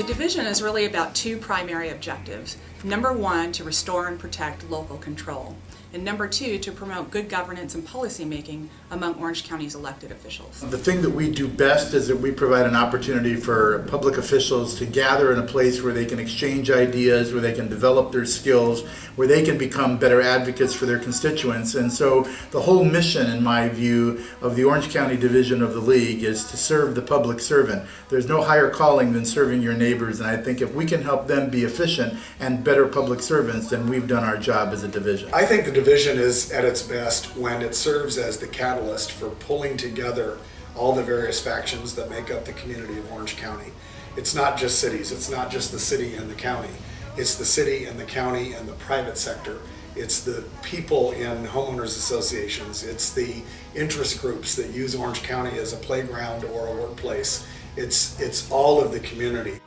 The division is really about two primary objectives. Number one, to restore and protect local control. And number two, to promote good governance and policy making among Orange County's elected officials. The thing that we do best is that we provide an opportunity for public officials to gather in a place where they can exchange ideas, where they can develop their skills, where they can become better advocates for their constituents. And so the whole mission, in my view, of the Orange County Division of the League is to serve the public servant. There's no higher calling than serving your neighbors, and I think if we can help them be efficient and better public servants, then we've done our job as a division. I think the division is at its best when it serves as the catalyst for pulling together all the various factions that make up the community of Orange County. It's not just cities, it's not just the city and the county. It's the city and the county and the private sector. It's the people in homeowners associations. It's the interest groups that use Orange County as a playground or a workplace. It's all of the community.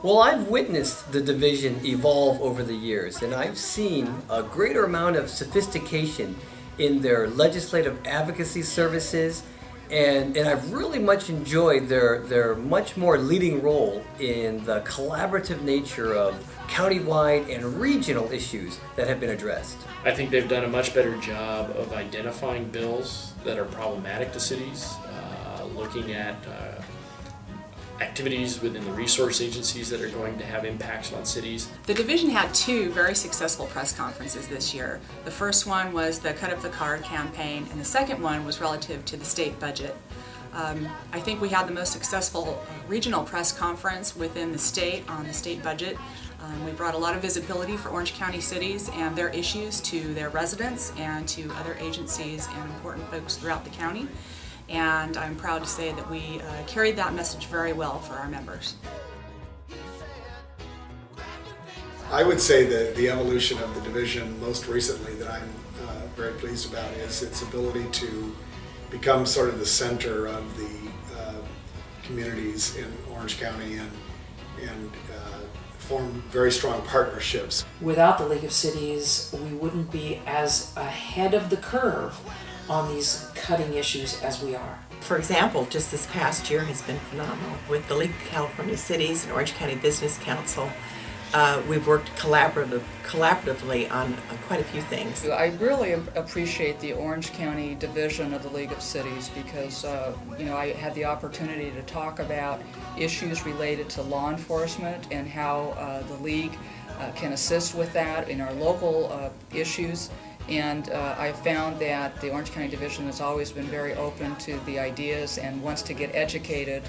Well, I've witnessed the division evolve over the years, and I've seen a greater amount of sophistication in their legislative advocacy services, and I've really much enjoyed their much more leading role in the collaborative nature of countywide and regional issues that have been addressed. I think they've done a much better job of identifying bills that are problematic to cities, looking at activities within the resource agencies that are going to have impacts on cities. The division had two very successful press conferences this year. The first one was the Cut Up the Card campaign, and the second one was relative to the state budget. I think we had the most successful regional press conference within the state on the state budget. We brought a lot of visibility for Orange County cities and their issues to their residents and to other agencies and important folks throughout the county. And I'm proud to say that we carried that message very well for our members. I would say that the evolution of the division most recently that I'm very pleased about is its ability to become sort of the center of the communities in Orange County and form very strong partnerships. Without the League of Cities, we wouldn't be as ahead of the curve on these cutting issues as we are. For example, just this past year has been phenomenal. With the League of California Cities and Orange County Business Council, we've worked collaboratively on quite a few things. I really appreciate the Orange County division of the League of Cities because I had the opportunity to talk about issues related to law enforcement and how the League can assist with that in our local issues. And I found that the Orange County Division has always been very open to the ideas and wants to get educated.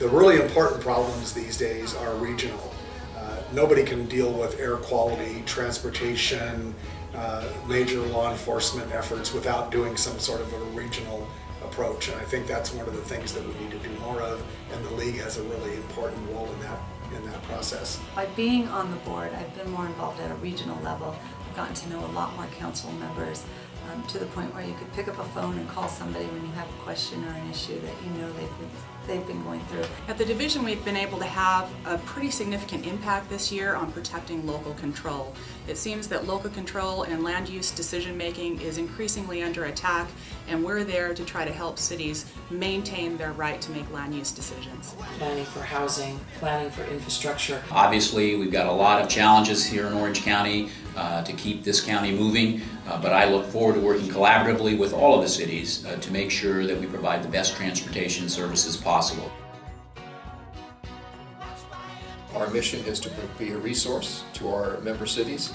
The really important problems these days are regional. Nobody can deal with air quality, transportation, major law enforcement efforts without doing some sort of a regional approach. And I think that's one of the things that we need to do more of, and the League has a really important role in that process. By being on the board, I've been more involved at a regional level. I've gotten to know a lot more council members to the point where you could pick up a phone and call somebody when you have a question or an issue that you know they've been going through. At the division, we've been able to have a pretty significant impact this year on protecting local control. It seems that local control and land use decision making is increasingly under attack, and we're there to try to help cities maintain their right to make land use decisions. Planning for housing, planning for infrastructure. Obviously, we've got a lot of challenges here in Orange County to keep this county moving, but I look forward to working collaboratively with all of the cities to make sure that we provide the best transportation services possible. Our mission is to be a resource to our member cities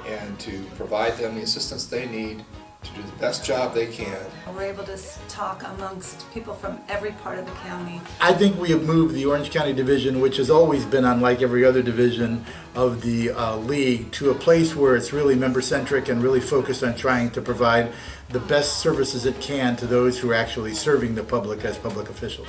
and to provide them the assistance they need to do the best job they can. We're able to talk amongst people from every part of the county. I think we have moved the Orange County Division, which has always been unlike every other division of the League, to a place where it's really member-centric and really focused on trying to provide the best services it can to those who are actually serving the public as public officials.